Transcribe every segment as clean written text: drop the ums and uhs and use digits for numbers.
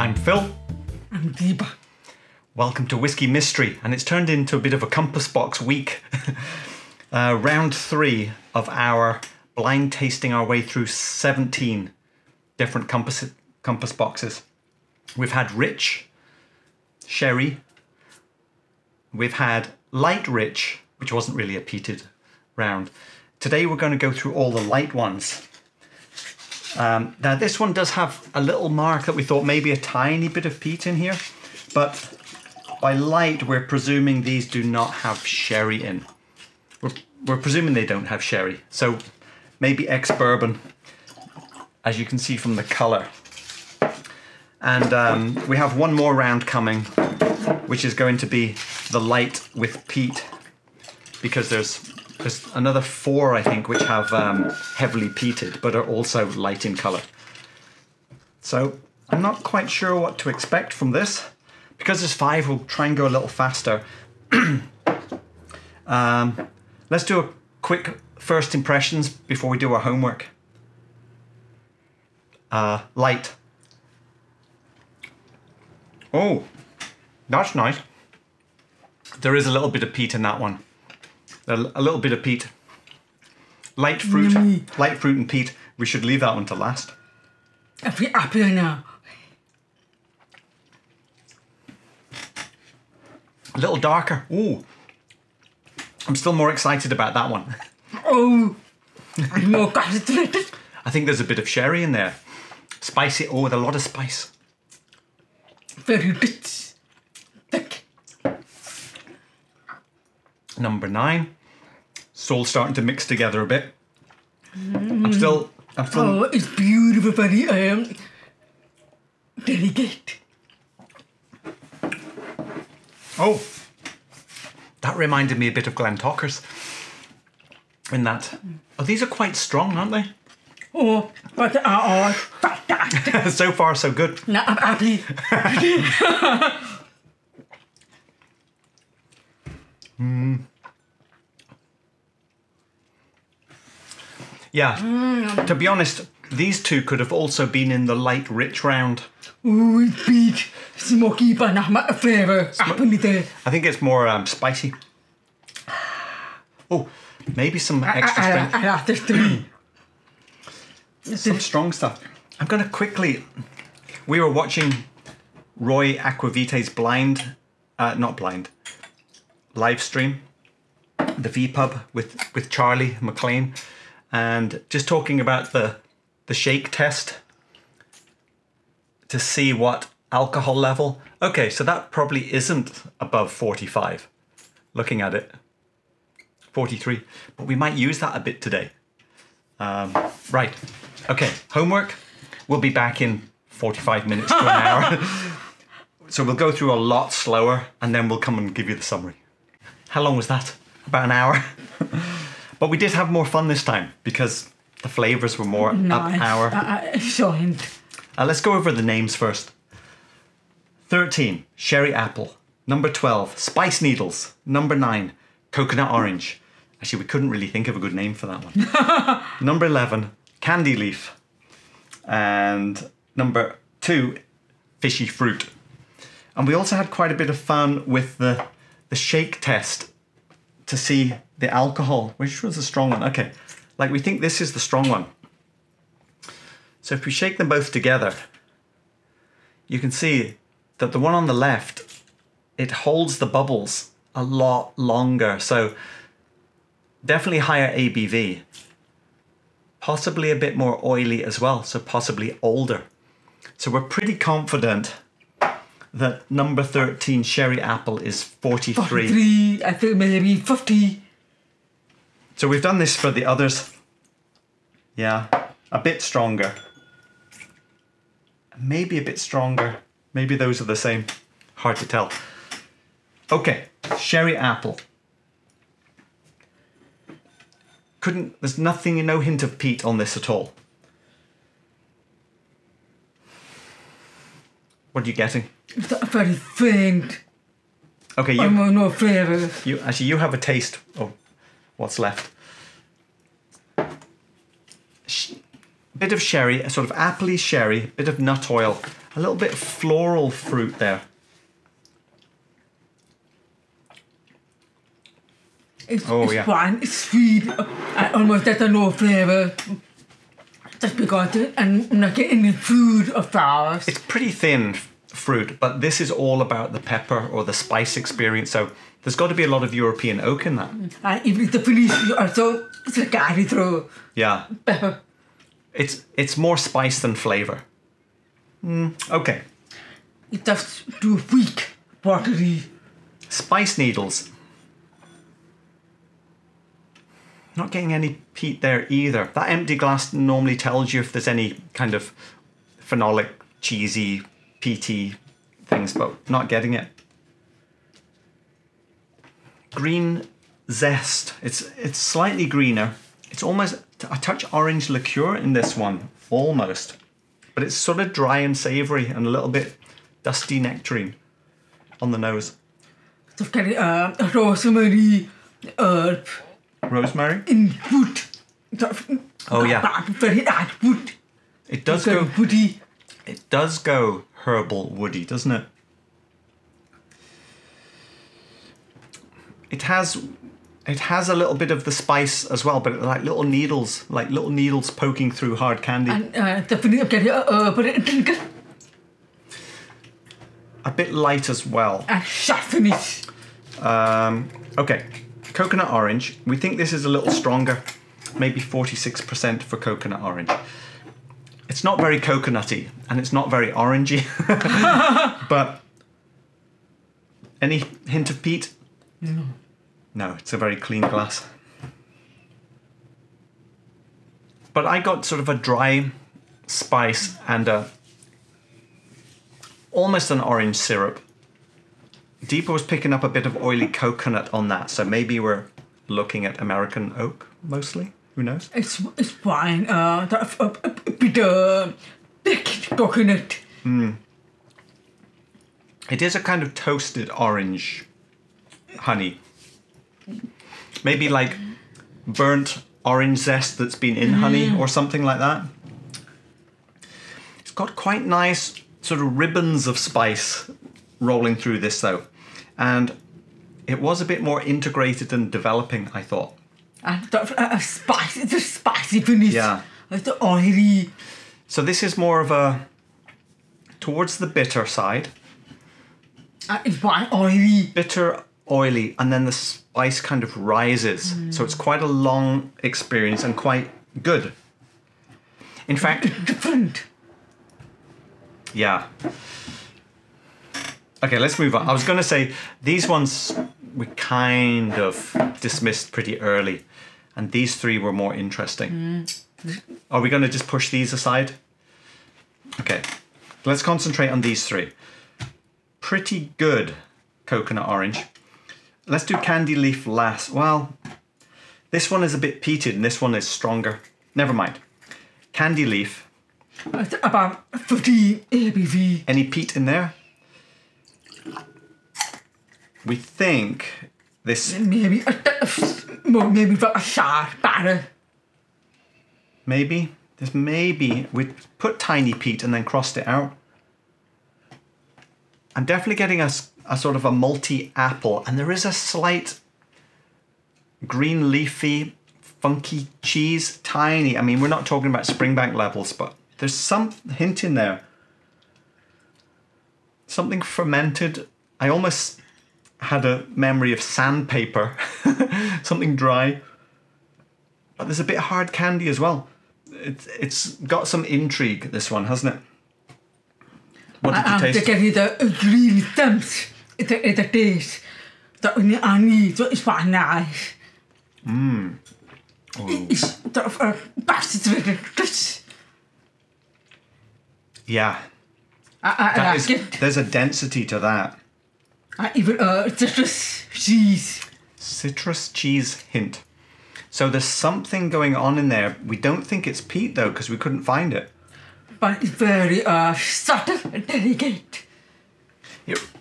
I'm Phil. I'm Deepa. Welcome to Whisky Mystery, and it's turned into a bit of a compass box week. Round 3 of our blind tasting our way through 17 different compass boxes. We've had rich, sherry. We've had light rich, which wasn't really a peated round. Today we're going to go through all the light ones. Now this one does have a little mark that we thought maybe a tiny bit of peat in here, but by light we're presuming these do not have sherry in. We're presuming they don't have sherry, so maybe ex-bourbon, as you can see from the colour. And we have one more round coming, which is going to be the light with peat, because there's another 4, I think, which have heavily peated, but are also light in colour. So I'm not quite sure what to expect from this. Because there's 5, we'll try and go a little faster. Let's do a quick first impressions before we do our homework. Light. Oh, that's nice. There is a little bit of peat in that one. A little bit of peat. Light fruit. Yummy. Light fruit and peat. We should leave that one to last. I feel happy now. A little darker. Ooh. I'm still more excited about that one. Oh, I'm more concentrated. I think there's a bit of sherry in there. Spicy. Oh, with a lot of spice. Very rich. Thick. Number 9. It's all starting to mix together a bit. I'm still. Oh, it's beautiful, very delicate. Oh, that reminded me a bit of Glentockers. In that, oh, these are quite strong, aren't they? Oh, but fantastic. So far, so good. Now I'm happy. Yeah, to be honest, these 2 could have also been in the light rich round. Ooh, it's big, smoky banana flavour. Happily there. I think it's more spicy. Oh, maybe some extra strength. I after 3. Some strong stuff. I'm going to quickly... We were watching Roy Aquavite's live stream, the V-Pub with Charlie McLean, and just talking about the shake test to see what alcohol level. Okay, so that probably isn't above 45, looking at it. 43, but we might use that a bit today. Right, okay, homework. We'll be back in 45 minutes to an hour. So we'll go through a lot slower, and then we'll come and give you the summary. How long was that? About an hour. But we did have more fun this time, because the flavours were more up our... Excellent. Let's go over the names first. 13, Sherry Apple. Number 12, Spice Needles. Number 9, Coconut Orange. Actually, we couldn't really think of a good name for that one. Number 11, Candy Leaf. And number 2, Fishy Fruit. And we also had quite a bit of fun with the shake test to see the alcohol. Which was the strong one? Okay, like we think this is the strong one. So if we shake them both together, you can see that the one on the left, it holds the bubbles a lot longer. So definitely higher ABV. Possibly a bit more oily as well, so possibly older. So we're pretty confident that number 13 Sherry Apple is 43. 43, I think maybe 50. So we've done this for the others. Yeah, a bit stronger. Maybe a bit stronger. Maybe those are the same. Hard to tell. Okay, Sherry Apple. There's nothing, no hint of peat on this at all. What are you getting? It's very faint. Okay, no flavour. You have a taste of what's left. Bit of sherry, a sort of appley sherry, bit of nut oil, A little bit floral fruit there. It's yeah. fine, it's sweet. I almost get no flavour. Just because I'm not getting any food or flowers. It's pretty thin fruit, but this is all about the pepper or the spice experience. So there's got to be a lot of European oak in that. Even the finish also, it's a carry through. Yeah. Pepper. It's more spice than flavour. Okay. It's just too weak, watery. Spice needles. Not getting any peat there either. That empty glass normally tells you if there's any kind of phenolic, cheesy, peaty things, but not getting it. Green zest. It's slightly greener. It's almost a touch orange liqueur in this one, almost. But it's sort of dry and savoury and a little bit dusty nectarine on the nose. So kind of rosemary, herb. Rosemary? In wood. Oh yeah. Very hard wood. It does go woody. It does go herbal woody, doesn't it? It has a little bit of the spice as well, but like little needles poking through hard candy. And definitely get A bit light as well. and sharpen it. Okay, coconut orange. We think this is a little stronger, maybe 46% for coconut orange. It's not very coconutty and it's not very orangey, but any hint of peat? No. No, it's a very clean glass. But I got sort of a dry spice and almost an orange syrup. Deepa was picking up a bit of oily coconut on that, so maybe we're looking at American oak mostly. Who knows? It's fine. A bit thick coconut. It is a kind of toasted orange honey. Maybe like burnt orange zest that's been in honey or something like that. It's got quite nice sort of ribbons of spice rolling through this though. And it was a bit more integrated and developing, I thought. And it's a spicy finish. Yeah. It's oily. So this is more of a towards the bitter side. It's fine, oily. Bitter, oily, and then the spice kind of rises. So it's quite a long experience and quite good. In fact, Different. yeah. Okay, let's move on. I was going to say these ones we kind of dismissed pretty early, and these three were more interesting. Are we going to just push these aside? Okay, let's concentrate on these three. Pretty good coconut orange. Let's do candy leaf last. Well, this one is a bit peated and this one is stronger. Never mind. Candy leaf. It's about 50 ABV. Any peat in there? We think this... Maybe maybe a sharp batter. Maybe. This maybe... We put tiny peat and then crossed it out. I'm definitely getting a sort of a malty apple, and there is a slight green leafy, funky cheese, tiny. I mean, we're not talking about Springbank levels, but there's some hint in there. Something fermented. I almost had a memory of sandpaper, something dry. But there's a bit of hard candy as well. It's got some intrigue, this one, hasn't it? What did you taste? Getting the green stems. It's a taste. That I need, so it's quite nice. It's sort of a concentrated. Yeah. I like it. There's a density to that. Even citrus cheese. Citrus cheese hint. So there's something going on in there. We don't think it's peat though, because we couldn't find it. But it's very subtle and delicate.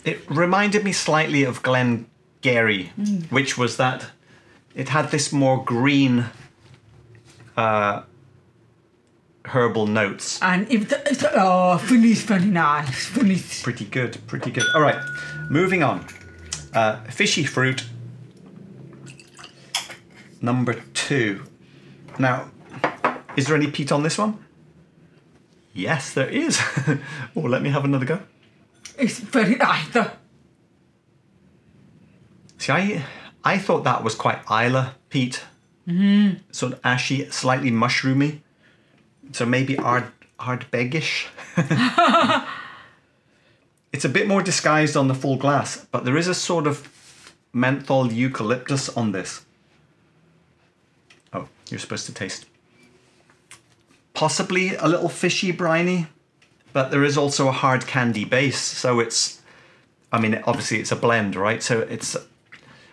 It reminded me slightly of Glengarry, which was that it had this more green herbal notes. And finish very nice. Finish. Pretty good, pretty good. All right, moving on. Fishy fruit, number 2. Now, is there any peat on this one? Yes, there is. Oh, let me have another go. It's very nice. See, I thought that was quite Isla peat. Sort of ashy, slightly mushroomy. So maybe Ardbegish. It's a bit more disguised on the full glass, but there is a sort of menthol eucalyptus on this. Oh, you're supposed to taste. Possibly a little fishy briny, but there is also a hard candy base. So it's, I mean, obviously it's a blend, right? So it's,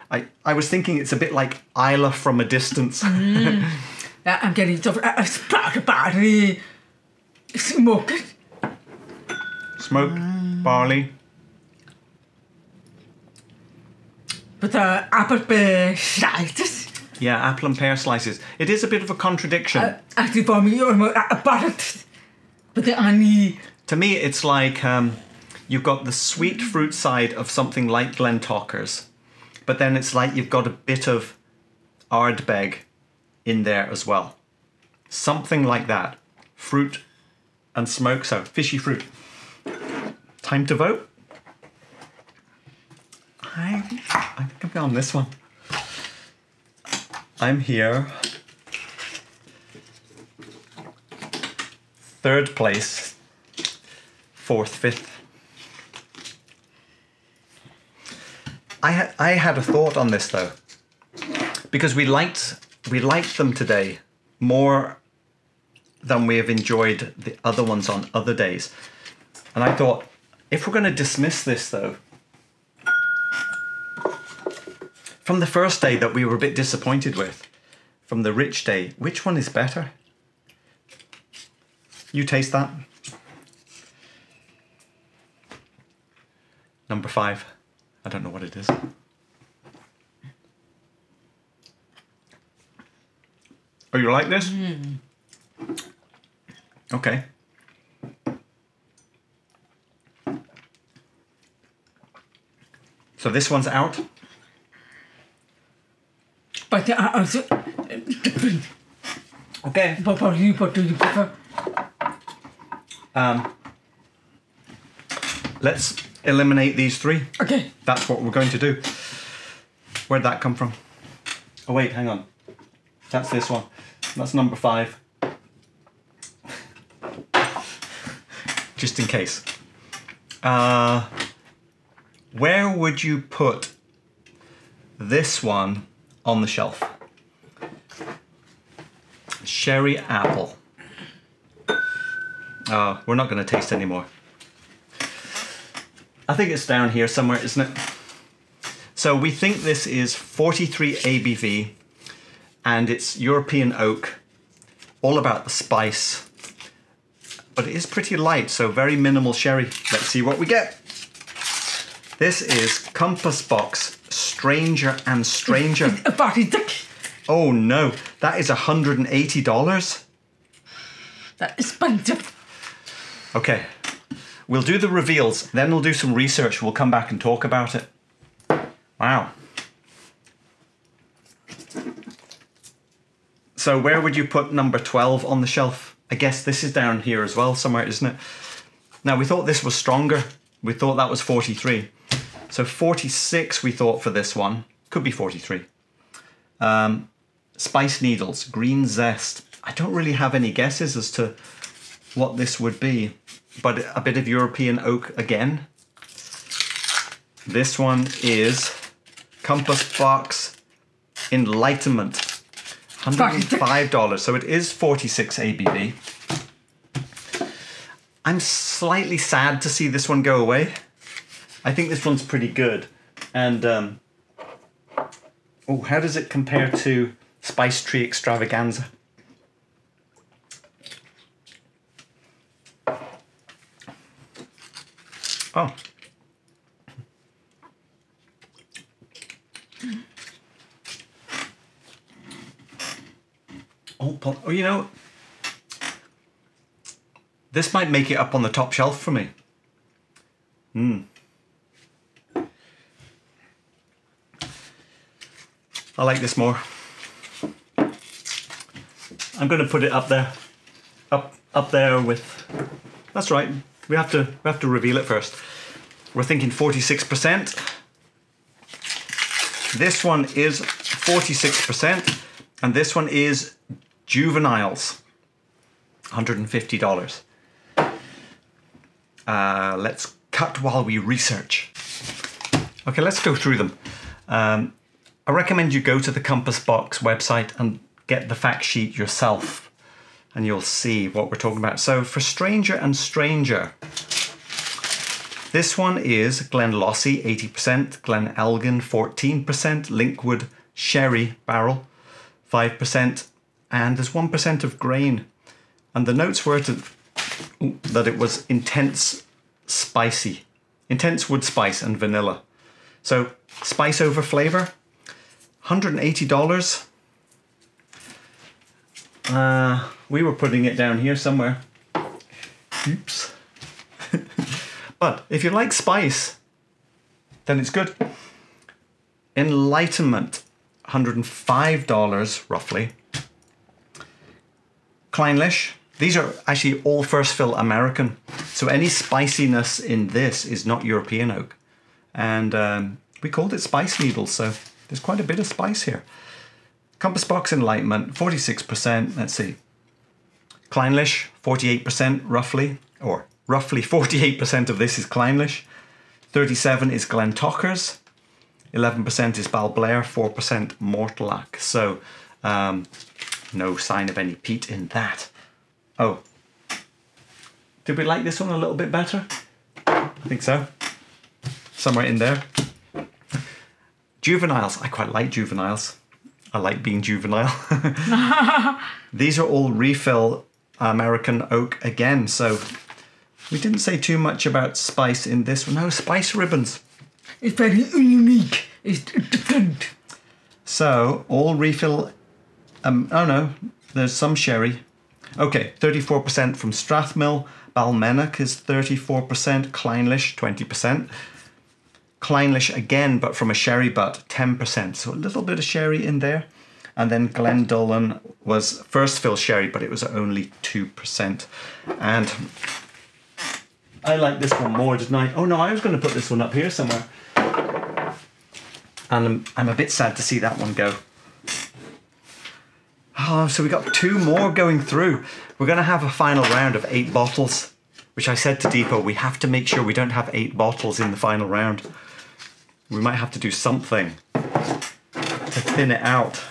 I was thinking it's a bit like Isla from a distance. I'm getting sort of a sprout barley smoke. Smoked barley. But apple pear slices. Yeah, apple and pear slices. It is a bit of a contradiction. Actually, for me, almost a buttered. But the honey. To me, it's like you've got the sweet fruit side of something like Glentockers, but then it's like you've got a bit of Ardbeg in there as well. Something like that. Fruit and smoke, so fishy fruit. Time to vote. I think I'm going on this one. I'm here. 3rd place. 4th, 5th. I had a thought on this though, because we liked them today more than we have enjoyed the other ones on other days, and I thought if we're going to dismiss this though, from the first day that we were a bit disappointed with, from the rich day, which one is better? You taste that. Number 5. I don't know what it is. Oh, you like this? Okay. So this one's out. But also different. Okay. What do you prefer? Let's eliminate these 3. Okay. That's what we're going to do. Where'd that come from? Oh wait, hang on. That's this one. That's number 5. Just in case. Where would you put this one on the shelf? Sherry apple. We're not going to taste anymore. I think it's down here somewhere, isn't it? So we think this is 43 ABV, and it's European oak, all about the spice, but it is pretty light, so very minimal sherry. Let's see what we get. This is Compass Box Stranger and Stranger. Oh no, that is $180. That's expensive. Okay, we'll do the reveals, then we'll do some research. We'll come back and talk about it. Wow. So where would you put number 12 on the shelf? I guess this is down here as well somewhere, isn't it? Now, we thought this was stronger. We thought that was 43. So 46 we thought for this one. Could be 43. Spice Needles, Green Zest. I don't really have any guesses as to what this would be, but a bit of European oak again. This one is Compass Box Enlightenment, $105. So it is 46 ABV. I'm slightly sad to see this one go away. I think this one's pretty good. And oh, how does it compare to Spice Tree Extravaganza? Oh. Oh, you know, This might make it up on the top shelf for me. I like this more. I'm going to put it up there. Up there with... That's right. We have to reveal it first. We're thinking 46%. This one is 46%. And this one is Juveniles. $150. Let's cut while we research. Okay, let's go through them. I recommend you go to the Compass Box website and get the fact sheet yourself, and you'll see what we're talking about. So for Stranger and Stranger, this one is Glenlossie 80%, Glenelgin 14%, Linkwood Sherry Barrel 5%, and there's 1% of grain. And the notes were that it was intense spicy, intense wood spice and vanilla. So spice over flavor, $180. We were putting it down here somewhere. Oops. But if you like spice, then it's good. Enlightenment, $105 roughly. Clynelish, these are actually all first fill American. So any spiciness in this is not European oak. And we called it Spice Needles, so there's quite a bit of spice here. Compass Box Enlightenment, 46%, let's see. Clynelish, 48% roughly, or roughly 48% of this is Clynelish. 37 is Glentockers. 11% is Balblair, 4% Mortlack. So no sign of any peat in that. Oh, did we like this one a little bit better? I think so. Somewhere in there. Juveniles, I quite like Juveniles. I like being juvenile. These are all refill American oak again, so we didn't say too much about spice in this one. No, spice ribbons. It's very unique. It's different. So, all refill... oh no, there's some sherry. Okay, 34% from Strathmill. Balmenach is 34%. Clynelish, 20%. Clynelish again, but from a sherry butt, 10%. So a little bit of sherry in there. And then Glendullan was first fill sherry, but it was only 2%. And I like this one more, didn't I? Oh no, I was going to put this one up here somewhere. And I'm a bit sad to see that one go. Oh, so we got 2 more going through. We're going to have a final round of 8 bottles, which I said to Deepo, we have to make sure we don't have 8 bottles in the final round. We might have to do something to thin it out.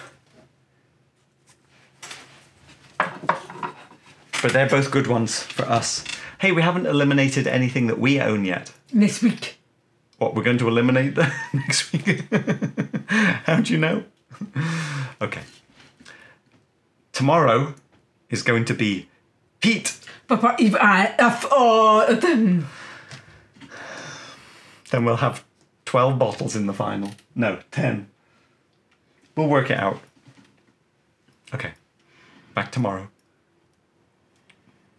But they're both good ones for us. Hey, we haven't eliminated anything that we own yet. Next week. What, we're going to eliminate that next week? How do you know? Okay. Tomorrow is going to be Peat. Papa, if I have all of them. Then we'll have 12 bottles in the final. No, 10. We'll work it out. Okay. Back tomorrow.